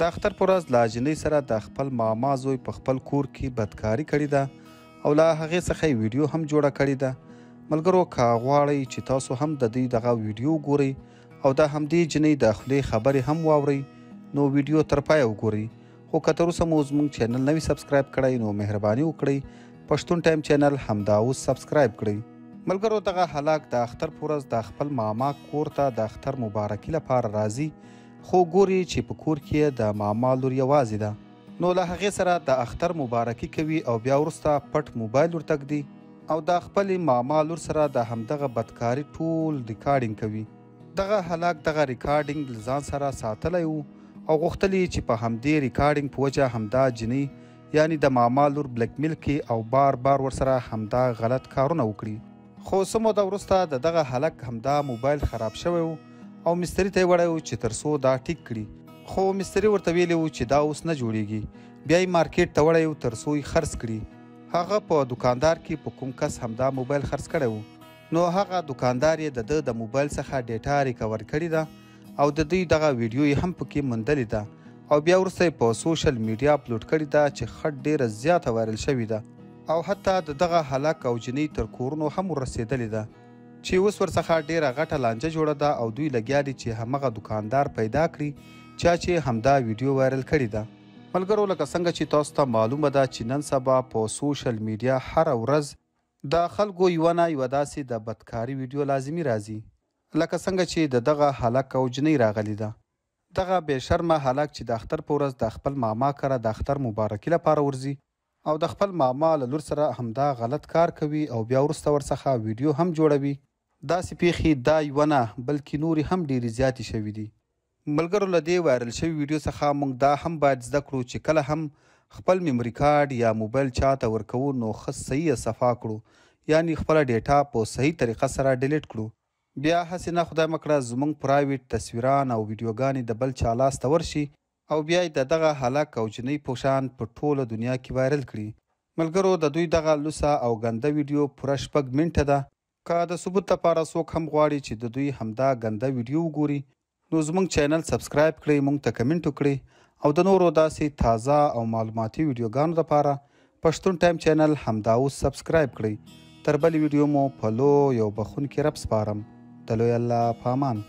د اختر په ورځ له جنۍ سره د خپل ماما زوی په خپل کور کې بدکاري کړې ده او له هغې څخه یې ویډیو هم جوړه کړې ده. ملګرو که غواړئ چې تاسو هم د دوی دغه ویډیو وګورئ او د همدې جنۍ د خولې خبرې هم واورئ نو ویډیو تر پایه وګورئ. خو که تر اوسه مو زموږ چینل نه وي سبسکرایب کړی نو مهرباني وکړئ پښتون ټایم چینل همدا اوس سبسکرایب کړئ. ملګرو دغه هلک د اختر په ورځ د خپل ماما کور ته د اختر مبارکي لپاره راځي خو ګوري چې په کور کې د ماما لور یوازې ده نو له هغې سره د اختر مبارکي کوي او بیا وروسته پټ موبایل ورته ږدي او د خپلې ماما لور سره د همدغه بدکاري ټول ریکارډینګ کوي. دغه هلک دغه ریکارډینګ له ځان سره ساتلی و او غوښتل یې چې په همدې ریکارډینګ په وجه همدا جنۍ یعنی د ماما لور بلیکمیل کړي او بار بار ورسره همدا غلط کارونه وکړي. خو څه موده وروسته د دغه هلک همدا موبایل خراب شوی و او مستري ته یې وړی و چې تر څو دا ټیک کړي خو مستري ورته ویلي و چې دا اوس نه جوړیږي. بیا یې مارکیټ ته وړی و تر څو یې خرڅ کړي. هغه په دوکاندار کې په کوم کس همدا موبایل خرڅ کړی و نو هغه دوکاندار یې د ده د موبایل څخه ډیټا ریکور کړې ده او د دوی دغه ویډیو یې هم پکې موندلې ده او بیا وروسته یې په سوشل میډیا اپلوډ کړې ده چې ښه ډیره زیاته وایرل شوې ده او حتی د دغه هلک او جنۍ تر کورونو هم ورسېدلې ده چې اوس ورڅخه ډیره غټه لانجه جوړه ده او دوی لګیا دي چې همغه دوکاندار پیدا کړي چا چې همدا ویډیو وایرل کړې ده. ملګرو لکه څنګه چې تاسو ته معلومه ده چې نن سبا په سوشل میډیا هره ورځ د خلکو یوه نه یوه داسې د بدکاري ویډیو لازمي راځي لکه څنګه چې د دغه هلک او جنۍ راغلی ده. دغه بې شرمه هلک چې د اختر په ورځ د خپل ماما کره د اختر مبارکي لپاره ورځي او د خپل ماما له لور سره همدا غلط کار کوي او بیا وروسته ورڅخه ویډیو هم جوړوي. داسې پیښې دا یوه نه بلکې نورې هم ډېرې زیاتې شوي دي. ملګرو له دې وایرل شوي ویډیو څخه موږ دا هم باید زده کړو چې کله هم خپل میموري کارډ یا موبایل چا ته ورکوو نو ښه صحیح یې صفا کړو یعنی خپله ډیټا په صحیح طریقه سره ډیلیټ کړو. بیا هسې نه خدای مکړه زموږ پرایویټ تصویران او ویډیوګانې د بل چا لاس ته ورشي او بیا یې د دغه هلک او جنۍ په شان په ټوله دنیا کې وایرل کړي. ملګرو د دوی دغه لوسه او ګنده ویډیو پوره 6 منټه ده. که د ثبوت لپاره څوک هم غواړي چې د دوی همدا ګنده ویډیو وګوري نو زموږ چینل سبسکرایب کړئ، موږ ته کمنټ وکړئ او د نورو داسې تازه او معلوماتي ویډیوګانو لپاره پښتون ټایم چینل همدا اوس سبسکرایب کړئ. تر بلې ویډیو مو په لوی او بخښونکي رب سپارم. د لوی الله په امان.